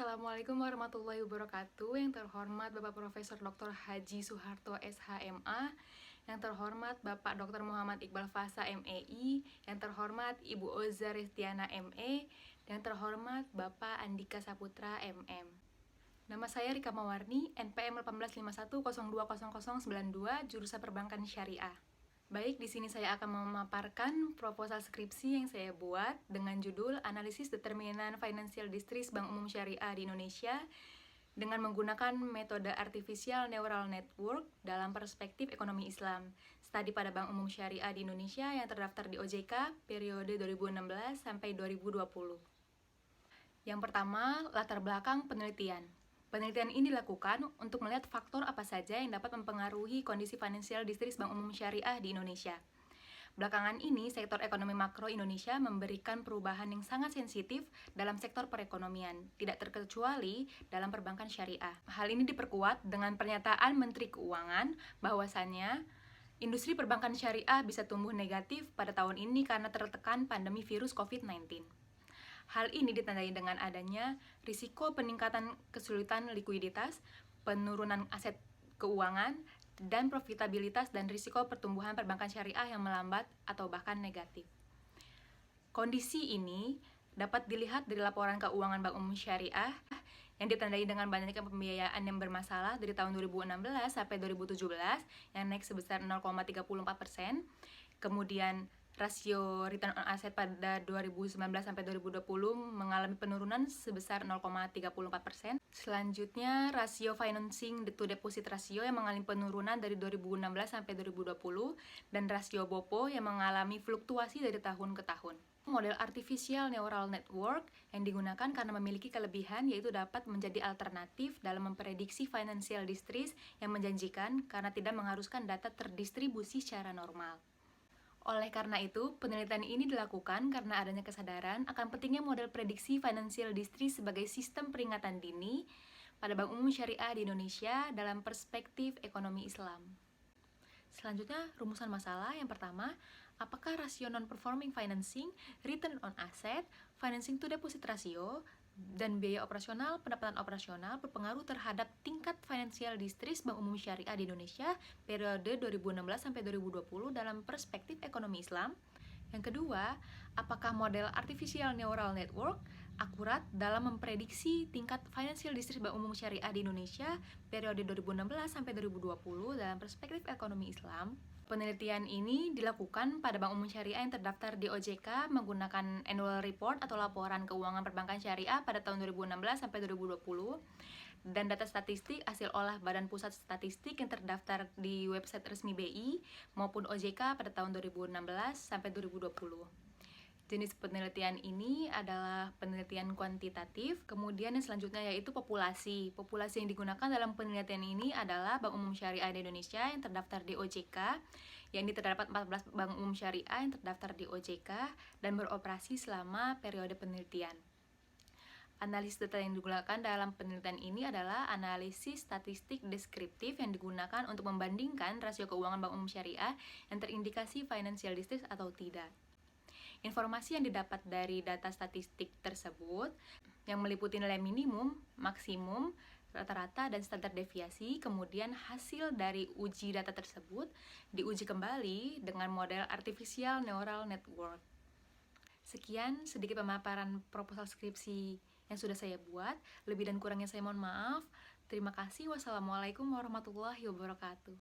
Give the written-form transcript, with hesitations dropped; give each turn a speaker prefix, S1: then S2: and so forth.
S1: Assalamualaikum warahmatullahi wabarakatuh. Yang terhormat Bapak Profesor Dr. Haji Soeharto SHMA, yang terhormat Bapak Dr. Muhammad Iqbal Fasa MEI, yang terhormat Ibu Oza Restiana ME, yang terhormat Bapak Andika Saputra MM. Nama saya Rika Mawarni, NPM 1851020092, jurusan Perbankan Syariah. Baik, di sini saya akan memaparkan proposal skripsi yang saya buat dengan judul Analisis Determinan Financial Distress Bank Umum Syariah di Indonesia dengan menggunakan metode Artificial Neural Network dalam perspektif ekonomi Islam, studi pada Bank Umum Syariah di Indonesia yang terdaftar di OJK periode 2016 sampai 2020. Yang pertama, latar belakang penelitian. Penelitian ini dilakukan untuk melihat faktor apa saja yang dapat mempengaruhi kondisi financial distress Bank Umum Syariah di Indonesia. Belakangan ini, sektor ekonomi makro Indonesia memberikan perubahan yang sangat sensitif dalam sektor perekonomian, tidak terkecuali dalam perbankan syariah. Hal ini diperkuat dengan pernyataan Menteri Keuangan bahwasannya industri perbankan syariah bisa tumbuh negatif pada tahun ini karena tertekan pandemi virus COVID-19. Hal ini ditandai dengan adanya risiko peningkatan kesulitan likuiditas, penurunan aset keuangan, dan profitabilitas dan risiko pertumbuhan perbankan syariah yang melambat atau bahkan negatif. Kondisi ini dapat dilihat dari laporan keuangan Bank Umum Syariah yang ditandai dengan banyaknya pembiayaan yang bermasalah dari tahun 2016 sampai 2017 yang naik sebesar 0,34%. Kemudian rasio return on asset pada 2019 sampai 2020 mengalami penurunan sebesar 0,34%. Selanjutnya, rasio financing to deposit ratio yang mengalami penurunan dari 2016 sampai 2020 dan rasio BOPO yang mengalami fluktuasi dari tahun ke tahun. Model Artificial Neural Network yang digunakan karena memiliki kelebihan yaitu dapat menjadi alternatif dalam memprediksi financial distress yang menjanjikan karena tidak mengharuskan data terdistribusi secara normal. Oleh karena itu, penelitian ini dilakukan karena adanya kesadaran akan pentingnya model prediksi financial distress sebagai sistem peringatan dini pada Bank Umum Syariah di Indonesia dalam perspektif ekonomi Islam. Selanjutnya, rumusan masalah yang pertama, apakah rasio non-performing financing, return on asset, financing to deposit ratio, dan biaya operasional, pendapatan operasional berpengaruh terhadap tingkat financial distress Bank Umum Syariah di Indonesia periode 2016 sampai 2020 dalam perspektif ekonomi Islam. Yang kedua, apakah model Artificial Neural Network akurat dalam memprediksi tingkat financial distress Bank Umum Syariah di Indonesia periode 2016 sampai 2020 dalam perspektif ekonomi Islam. Penelitian ini dilakukan pada Bank Umum Syariah yang terdaftar di OJK menggunakan annual report atau laporan keuangan perbankan syariah pada tahun 2016 sampai 2020 dan data statistik hasil olah Badan Pusat Statistik yang terdaftar di website resmi BI maupun OJK pada tahun 2016 sampai 2020. Jenis penelitian ini adalah penelitian kuantitatif, kemudian yang selanjutnya yaitu populasi. Populasi yang digunakan dalam penelitian ini adalah Bank Umum Syariah di Indonesia yang terdaftar di OJK, yang terdapat 14 Bank Umum Syariah yang terdaftar di OJK dan beroperasi selama periode penelitian. Analisis data yang digunakan dalam penelitian ini adalah analisis statistik deskriptif yang digunakan untuk membandingkan rasio keuangan Bank Umum Syariah yang terindikasi financial distress atau tidak. Informasi yang didapat dari data statistik tersebut yang meliputi nilai minimum, maksimum, rata-rata, dan standar deviasi, kemudian hasil dari uji data tersebut diuji kembali dengan model Artificial Neural Network. Sekian sedikit pemaparan proposal skripsi yang sudah saya buat. Lebih dan kurangnya saya mohon maaf. Terima kasih. Wassalamualaikum warahmatullahi wabarakatuh.